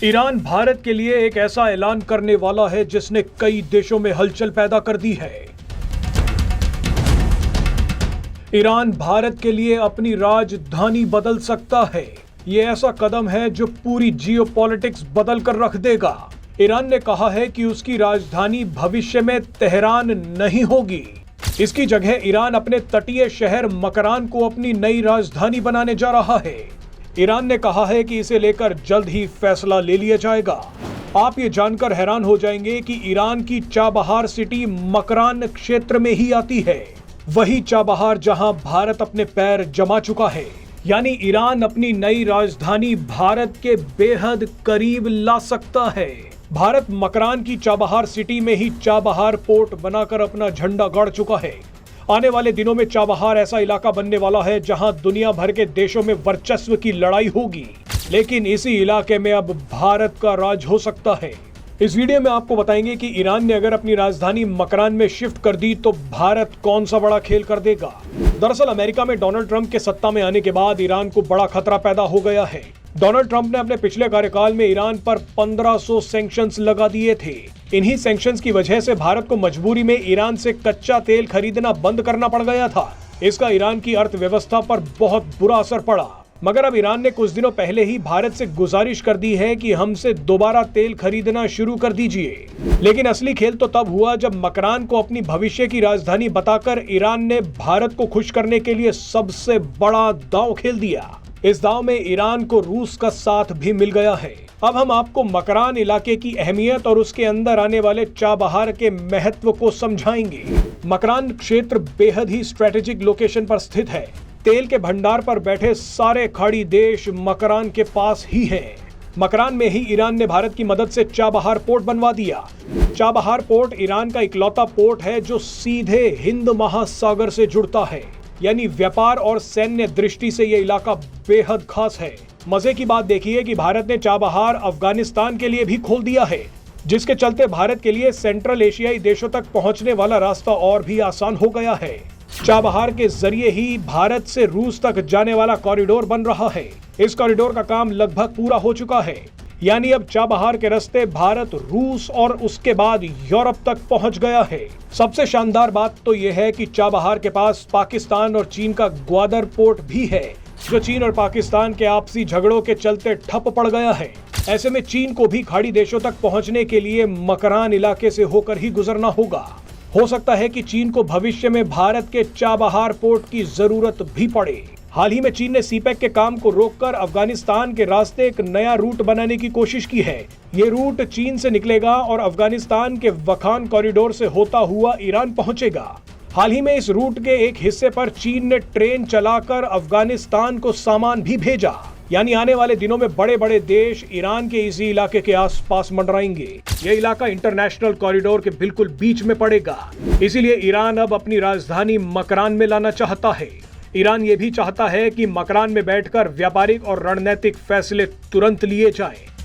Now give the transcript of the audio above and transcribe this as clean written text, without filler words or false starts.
Iran Bharat के लिए एक ऐसा ऐलान करने वाला है जिसने कई देशों में हलचल पैदा कर दी है। ईरान भारत के लिए अपनी राजधानी बदल सकता है। यह ऐसा कदम है जो पूरी जियोपॉलिटिक्स बदल कर रख देगा। ईरान ने कहा है कि उसकी राजधानी भविष्य में तेहरान नहीं होगी। इसकी जगह ईरान अपने तटीय शहर मकरान को अपनी नई राजधानी बनाने जा रहा है। ईरान ने कहा है कि इसे लेकर जल्द ही फैसला ले लिया जाएगा। आप ये जानकर हैरान हो जाएंगे कि ईरान की चाबहार सिटी मकरान क्षेत्र में ही आती है, वही चाबहार जहां भारत अपने पैर जमा चुका है। यानी ईरान अपनी नई राजधानी भारत के बेहद करीब ला सकता है। भारत मकरान की चाबहार सिटी में ही चाबहार पोर्ट बनाकर अपना झंडा गाड़ चुका है। आने वाले दिनों में चाबहार ऐसा इलाका बनने वाला है जहां दुनिया भर के देशों में वर्चस्व की लड़ाई होगी, लेकिन इसी इलाके में अब भारत का राज हो सकता है। इस वीडियो में आपको बताएंगे कि ईरान ने अगर अपनी राजधानी मकरान में शिफ्ट कर दी तो भारत कौन सा बड़ा खेल कर देगा। दरअसल अमेरिका में डोनाल्ड ट्रंप के सत्ता में आने के बाद ईरान को बड़ा खतरा पैदा हो गया है। डोनाल्ड ट्रंप ने अपने पिछले कार्यकाल में ईरान पर 1500 सैंक्शंस लगा दिए थे। इन्हीं सैंक्शंस की वजह से भारत को मजबूरी में ईरान से कच्चा तेल खरीदना बंद करना पड़ गया था। इसका ईरान की अर्थव्यवस्था पर बहुत बुरा असर पड़ा। मगर अब ईरान ने कुछ दिनों पहले ही भारत से गुजारिश कर दी है कि हमसे दोबारा तेल खरीदना शुरू कर दीजिए। लेकिन असली खेल तो तब हुआ जब मकरान को अपनी भविष्य की राजधानी बताकर ईरान ने भारत को खुश करने के लिए सबसे बड़ा दांव खेल दिया। इस दांव में ईरान को रूस का साथ भी मिल गया है। अब हम आपको मकरान इलाके की अहमियत और उसके अंदर आने वाले चाबहार के महत्व को समझाएंगे। मकरान क्षेत्र बेहद ही स्ट्रेटेजिक लोकेशन पर स्थित है। तेल के भंडार पर बैठे सारे खाड़ी देश मकरान के पास ही हैं। मकरान में ही ईरान ने भारत की मदद से चाबहार पोर्ट बनवा दिया। चाबहार पोर्ट ईरान का इकलौता पोर्ट है जो सीधे हिंद महासागर से जुड़ता है। यानी व्यापार और सैन्य दृष्टि से यह इलाका बेहद खास है। मजे की बात देखिए कि भारत ने चाबहार अफगानिस्तान के लिए भी खोल दिया है, जिसके चलते भारत के लिए सेंट्रल एशियाई देशों तक पहुंचने वाला रास्ता और भी आसान हो गया है। चाबहार के जरिए ही भारत से रूस तक जाने वाला कॉरिडोर बन रहा है। इस कॉरिडोर का काम लगभग पूरा हो चुका है। यानी अब चाबहार के रास्ते भारत, रूस और उसके बाद यूरोप तक पहुंच गया है। सबसे शानदार बात तो यह है कि चाबहार के पास पाकिस्तान और चीन का ग्वादर पोर्ट भी है, जो चीन और पाकिस्तान के आपसी झगड़ों के चलते ठप पड़ गया है। ऐसे में चीन को भी खाड़ी देशों तक पहुंचने के लिए मकरान इलाके से होकर ही गुजरना होगा। हो सकता है कि चीन को भविष्य में भारत के चाबहार पोर्ट की जरूरत भी पड़े। हाल ही में चीन ने सीपेक के काम को रोककर अफगानिस्तान के रास्ते एक नया रूट बनाने की कोशिश की है। ये रूट चीन से निकलेगा और अफगानिस्तान के वखान कॉरिडोर से होता हुआ ईरान पहुंचेगा। हाल ही में इस रूट के एक हिस्से पर चीन ने ट्रेन चलाकर अफगानिस्तान को सामान भी भेजा। यानी आने वाले दिनों में बड़े बड़े देश ईरान के इसी इलाके के आसपास मंडराएंगे। यह इलाका इंटरनेशनल कॉरिडोर के बिल्कुल बीच में पड़ेगा। इसीलिए ईरान अब अपनी राजधानी मकरान में लाना चाहता है। ईरान ये भी चाहता है कि मकरान में बैठकर व्यापारिक और रणनीतिक फैसले तुरंत लिए जाएं।